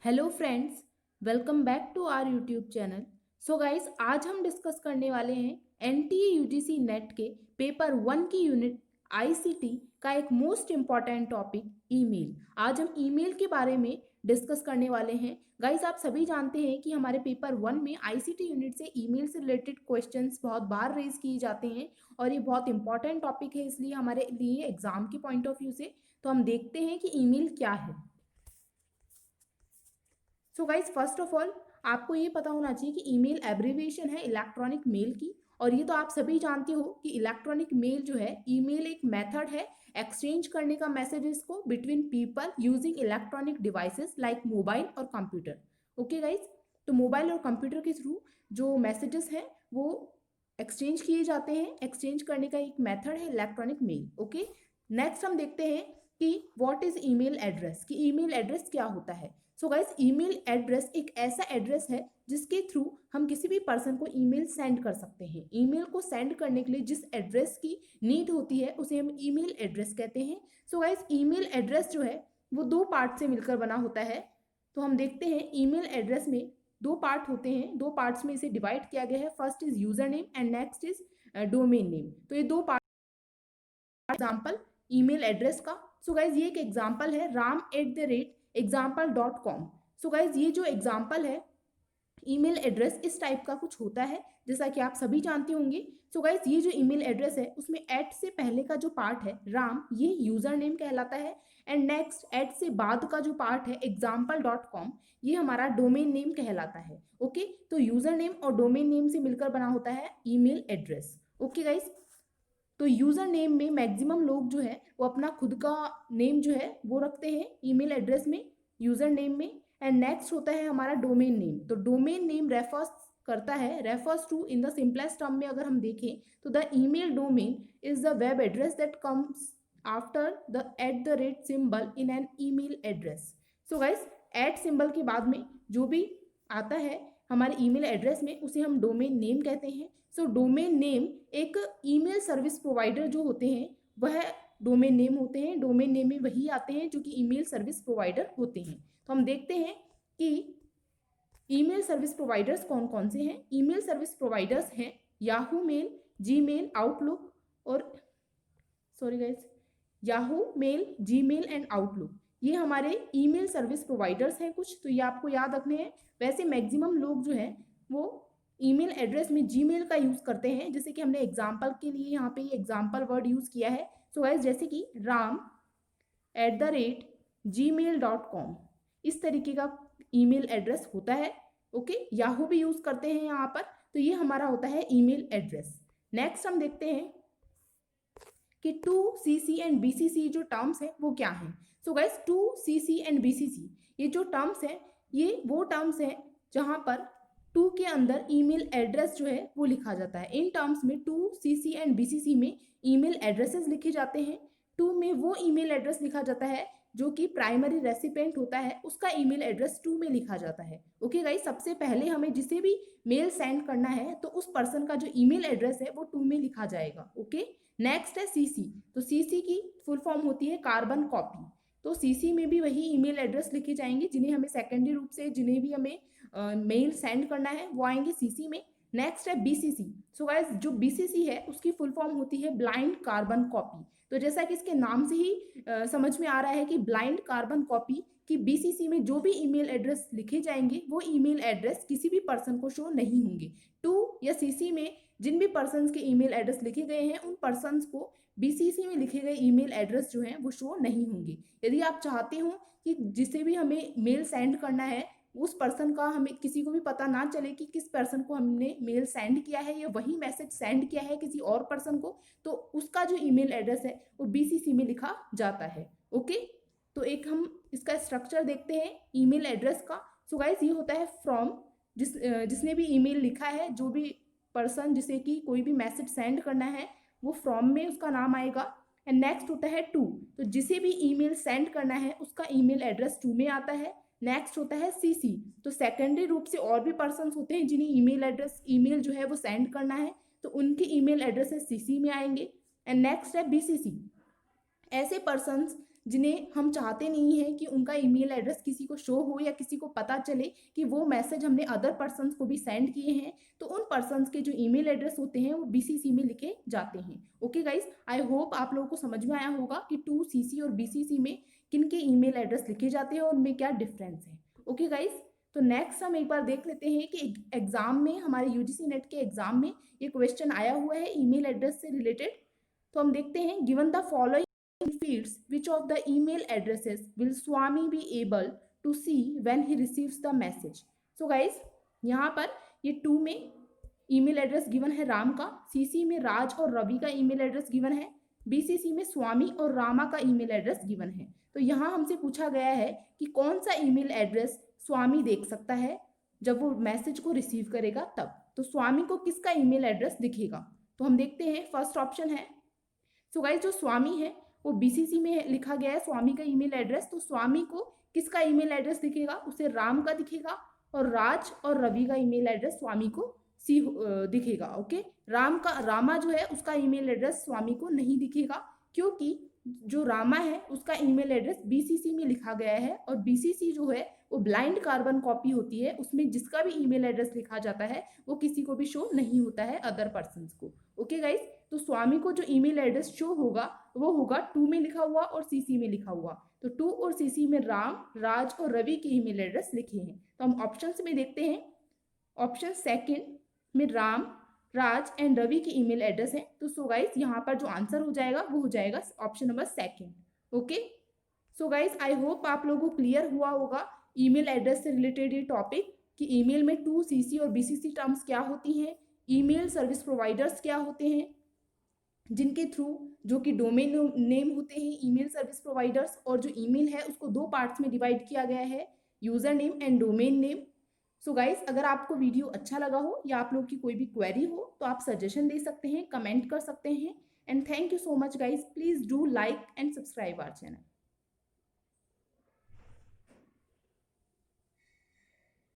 Hello friends, welcome back to our YouTube channel. So guys, आज हम discuss करने वाले हैं एनटीए यूजीसी नेट के पेपर 1 की यूनिट आईसीटी का एक मोस्ट इम्पॉर्टेंट टॉपिक ईमेल। आज हम ईमेल के बारे में डिस्कस करने वाले हैं। गाइस, आप सभी जानते हैं कि हमारे पेपर 1 में आईसीटी यूनिट से ईमेल से रिलेटेड क्वेश्चंस बहुत बार रेज किए जाते हैं और ये बहुत इंपॉर्टेंट टॉपिक है, इसलिए हमारे लिए एग्जाम के पॉइंट ऑफ व्यू से। तो हम देखते हैं कि ईमेल क्या है। So guys, first of all आपको ये पता होना चाहिए कि ईमेल एब्रिविएशन है इलेक्ट्रॉनिक मेल की। और ये तो आप सभी जानते हो कि इलेक्ट्रॉनिक मेल जो है, ईमेल एक मेथड है एक्सचेंज करने का मैसेजेस को between people using electronic devices like mobile और कंप्यूटर। ओके गाइज, तो मोबाइल और कंप्यूटर के थ्रू जो मैसेजेस हैं वो एक्सचेंज किए जाते हैं। एक्सचेंज करने का एक मेथड है इलेक्ट्रॉनिक मेल। ओके, नेक्स्ट हम देखते हैं कि व्हाट इज ईमेल एड्रेस, कि ईमेल एड्रेस क्या होता है। सो गाइस, ईमेल एड्रेस एक ऐसा एड्रेस है जिसके थ्रू हम किसी भी पर्सन को ईमेल सेंड कर सकते हैं। ईमेल को सेंड करने के लिए जिस एड्रेस की नीड होती है उसे हम ईमेल एड्रेस कहते हैं। सो गाइस, ईमेल एड्रेस जो है वो दो पार्ट से मिलकर बना होता है। तो हम देखते हैं ईमेल एड्रेस में दो पार्ट होते हैं, दो पार्ट्स में इसे डिवाइड किया गया है। First is user name and next is domain name. तो ये दो पार्ट। एग्जाम्पल ईमेल एड्रेस का, सो गाइज ये एक एग्जाम्पल है ram@example.com। सो गाइज ये जो एग्जाम्पल है ईमेल एड्रेस इस टाइप का कुछ होता है, जैसा कि आप सभी जानते होंगे। सो गाइज ये जो ईमेल एड्रेस है उसमें एट से पहले का जो पार्ट है राम, ये यूजर नेम कहलाता है। एंड नेक्स्ट एट से बाद का जो पार्ट है example.com, ये हमारा डोमेन नेम कहलाता है। ओके, तो यूजर नेम और डोमेन नेम से मिलकर बना होता है ईमेल एड्रेस। ओके गाइज, तो यूजर नेम में मैक्सिमम लोग जो है वो अपना खुद का नेम जो है वो रखते हैं ईमेल एड्रेस में, यूजर नेम में। एंड नेक्स्ट होता है हमारा डोमेन नेम। तो domain name refers to in the simplest term में अगर हम देखें तो the email domain is the web address that comes after the @ symbol in an email address. So guys, at symbol के बाद में जो भी आता है हमारे ईमेल एड्रेस में उसे हम डोमेन नेम कहते हैं। सो डोमेन नेम एक ईमेल सर्विस प्रोवाइडर जो होते हैं वह डोमेन नेम होते हैं। डोमेन नेम में वही आते हैं जो कि ईमेल सर्विस प्रोवाइडर होते हैं। तो हम देखते हैं कि ईमेल सर्विस प्रोवाइडर्स कौन कौन से हैं। ईमेल सर्विस प्रोवाइडर्स हैं याहू मेल, जीमेल, आउटलुक और sorry guys, Yahoo mail, Gmail and Outlook, ये हमारे ईमेल सर्विस प्रोवाइडर्स हैं कुछ। तो ये आपको याद रखने हैं। वैसे मैक्सिमम लोग जो है वो ईमेल एड्रेस में जीमेल का यूज करते हैं, जैसे कि हमने एग्जाम्पल के लिए यहाँ पे एग्जाम्पल वर्ड यूज किया है। सो गाइस, जैसे कि ram@gmail.com, इस तरीके का ईमेल एड्रेस होता है। ओके, याहू भी यूज करते हैं यहाँ पर। तो ये हमारा होता है ईमेल एड्रेस। नेक्स्ट हम देखते हैं कि 2CC एंड BCC जो टर्म्स हैं वो क्या हैं। So guys, 2CC and BCC ये जो टर्म्स हैं ये वो टर्म्स हैं जहां पर 2 के अंदर ईमेल एड्रेस जो है वो लिखा जाता है। इन टर्म्स में 2CC एंड BCC में ईमेल एड्रेसेस लिखे जाते हैं। 2 में वो ईमेल एड्रेस लिखा जाता है जो कि प्राइमरी रेसिपेंट होता है, उसका ईमेल एड्रेस 2 में लिखा जाता है। ओके गाइस, सबसे पहले हमें जिसे भी मेल सेंड करना है तो उस पर्सन का जो ईमेल एड्रेस है वो 2 में लिखा जाएगा। ओके, नेक्स्ट है सीसी। तो सीसी की फुल फॉर्म होती है कार्बन कॉपी। तो सीसी में भी वही ईमेल एड्रेस लिखे जाएंगे जिन्हें हमें सेकेंडरी रूप से जिन्हें भी हमें मेल सेंड करना है वो आएंगे सीसी में। नेक्स्ट है बीसीसी। सो गाइस, जो बीसीसी है उसकी फुल फॉर्म होती है ब्लाइंड कार्बन कॉपी। तो जैसा कि इसके नाम से ही समझ में आ रहा है कि ब्लाइंड कार्बन कॉपी कि बीसीसी में जो भी ईमेल एड्रेस लिखे जाएंगे वो ईमेल एड्रेस किसी भी पर्सन को शो नहीं होंगे। 2 या सीसी में जिन भी पर्सन्स के ईमेल एड्रेस लिखे गए हैं उन पर्सन्स को बीसीसी में लिखे गए ईमेल एड्रेस जो हैं वो शो नहीं होंगे। यदि आप चाहते हो कि जिसे भी हमें मेल सेंड करना है उस पर्सन का हमें किसी को भी पता ना चले कि किस पर्सन को हमने मेल सेंड किया है या वही मैसेज सेंड किया है किसी और पर्सन को, तो उसका जो ईमेल एड्रेस है वो बीसीसी में लिखा जाता है। ओके, तो एक हम इसका स्ट्रक्चर देखते हैं ईमेल एड्रेस का। सो गाइस, ये होता है फ्रॉम, जिसने भी ईमेल लिखा है, जो भी पर्सन जिसे कि कोई भी मैसेज सेंड करना है वो फ्रॉम में उसका नाम आएगा। एंड नेक्स्ट होता है टू, तो जिसे भी ईमेल सेंड करना है उसका ईमेल एड्रेस 2 में आता है। नेक्स्ट होता है सीसी, तो सेकेंडरी रूप से और भी पर्सन होते हैं जिन्हें ईमेल जो है वो सेंड करना है तो उनके ईमेल एड्रेस सीसी में आएंगे। एंड नेक्स्ट है बीसीसी, ऐसे पर्सन्स जिन्हें हम चाहते नहीं हैं कि उनका ईमेल एड्रेस किसी को शो हो या किसी को पता चले कि वो मैसेज हमने अदर पर्सन्स को भी सेंड किए हैं, तो उन पर्सन्स के जो ईमेल एड्रेस होते हैं वो बीसीसी में लिखे जाते हैं। ओके गाइस, आई होप आप लोगों को समझ में आया होगा कि 2CC और बीसीसी में किन के ईमेल एड्रेस लिखे जाते हैं और उनमें क्या डिफरेंस है। ओके गाइस, तो नेक्स्ट हम एक बार देख लेते हैं कि एग्जाम में, हमारे यूजीसी नेट के एग्जाम में ये क्वेश्चन आया हुआ है ईमेल एड्रेस से रिलेटेड। तो हम देखते हैं, given the following fields, which of the email addresses will Swami be able to see when he receives the message? So guys, यहाँ पर ये 2 में ईमेल एड्रेस गिवन है राम का, सीसी में राज और रवि का ईमेल एड्रेस गिवन है, बीसीसी में स्वामी और रामा का ईमेल एड्रेस गिवन है। तो यहाँ हमसे पूछा गया है कि कौन सा ईमेल एड्रेस स्वामी देख सकता है जब वो मैसेज को रिसीव करेगा तब। तो स्वामी को किसका ईमेल एड्रेस दिखेगा? तो हम देखते हैं, फर्स्ट ऑप्शन है, सो गाइस जो स्वामी है वो बीसीसी में लिखा गया है स्वामी का ईमेल एड्रेस, तो स्वामी को किसका ईमेल एड्रेस दिखेगा? उसे राम का दिखेगा, और राज और रवि का ईमेल एड्रेस स्वामी को दिखेगा। ओके, रामा जो है उसका ईमेल एड्रेस स्वामी को नहीं दिखेगा, क्योंकि जो रामा है उसका ईमेल एड्रेस बीसीसी में लिखा गया है, और बीसीसी जो है वो ब्लाइंड कार्बन कॉपी होती है, उसमें जिसका भी ईमेल एड्रेस लिखा जाता है वो किसी को भी शो नहीं होता है अदर पर्सन्स को। ओके गाइस, तो स्वामी को जो ईमेल एड्रेस शो होगा वो होगा 2 में लिखा हुआ और सीसी में लिखा हुआ। तो 2 और सीसी में राम, राज और रवि के ईमेल एड्रेस लिखे हैं। तो हम ऑप्शंस में देखते हैं, ऑप्शन सेकंड में राम, राज एंड रवि के ईमेल एड्रेस हैं। तो सो गाइस यहाँ पर जो आंसर हो जाएगा वो हो जाएगा option number second. Okay, so guys I hope आप लोगों को क्लियर हुआ होगा ईमेल एड्रेस से रिलेटेड ये टॉपिक, कि ईमेल में 2CC और बीसीसी टर्म्स क्या होती हैं, ईमेल सर्विस प्रोवाइडर्स क्या होते हैं, जिनके थ्रू जो कि डोमेन नेम होते हैं ईमेल सर्विस प्रोवाइडर्स, और जो ईमेल है उसको 2 पार्ट्स में डिवाइड किया गया है, user name and domain name. So guys, अगर आपको वीडियो अच्छा लगा हो या आप लोग की कोई भी क्वेरी हो तो आप सजेशन दे सकते हैं, कमेंट कर सकते हैं। And thank you so much guys, please do like and subscribe our channel.